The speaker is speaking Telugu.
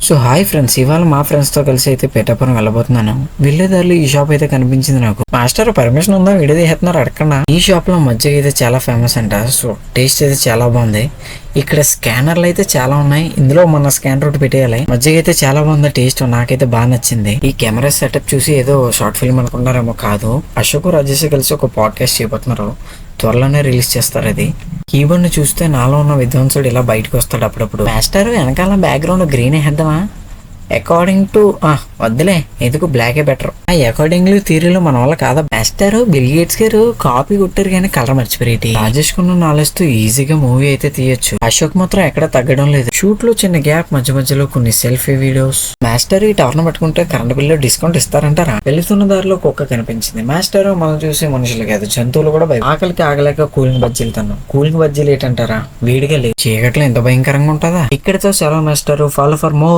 సో హాయ్ ఫ్రెండ్స్, ఇవాళ మా ఫ్రెండ్స్ తో కలిసి అయితే పేటాపురం వెళ్ళబోతున్నాను. వెళ్ళేదారిలో ఈ షాప్ అయితే కనిపించింది నాకు. మాస్టర్ పర్మిషన్ ఉందా, వీడియో తీస్తున్నారు అడగకుండా. ఈ షాప్ లో మజ్జిగ అయితే చాలా ఫేమస్ అంట. సో టేస్ట్ అయితే చాలా బాగుంది. ఇక్కడ స్కానర్లు అయితే చాలా ఉన్నాయి. ఇందులో మన స్కానర్ ఒకటి పెట్టేయాలి. మజ్జిగ అయితే చాలా బాగుంది, టేస్ట్ నాకైతే బాగా నచ్చింది. ఈ కెమెరా సెటప్ చూసి ఏదో షార్ట్ ఫిల్మ్ అనుకున్నారేమో, కాదు. అశోక్ రాజేష్ కలిసి ఒక పాడ్కాస్ట్ చేయబోతున్నారు. త్వరలోనే రిలీజ్ చేస్తారు. అది కీబోర్డ్ ని చూస్తే నాలో ఉన్న విద్వాంసుడు ఇలా బయటకు వస్తాడు అప్పుడప్పుడు. మాస్టర్ వెనకాల బ్యాక్గ్రౌండ్ గ్రీన్ వేద్దామా? అకార్డింగ్ టు వద్దులే, ఎందుకు బ్లాకే బెటర్. అకార్డింగ్లీ థియరీలో మన వల్ల కాదా. మాస్టర్ బిల్ గేట్స్ గారు కాపీ కొట్టారు కానీ కలర్ మర్చిపోయి. రాజేష్ కున్న నాలెడ్జ్ తో ఈజీగా మూవీ అయితే తీయొచ్చు. అశోక్ మాత్రం ఎక్కడ తగ్గడం లేదు. షూట్ లో చిన్న గ్యాప్, మధ్య మధ్యలో కొన్ని సెల్ఫీ వీడియోస్. మాస్టర్ ఈ టవర్ను పట్టుకుంటే కరెంట్ బిల్లు డిస్కౌంట్ ఇస్తారంటారా? వెళ్తున్న దారిలో కుక్క కనిపించింది. మాస్టర్ మనం చూసి మనుషులు కాదు, జంతువులు కూడా ఆకలికి ఆగలేక కూలింగ్ బజ్జీలు తిన్నాం. కూలింగ్ బజ్జీలు ఏంటంటారా? వేడిగా లేదు. చీకట్లో ఎంత భయంకరంగా ఉంటుందా? ఇక్కడితో సెలవు మాస్టర్. Follow for more.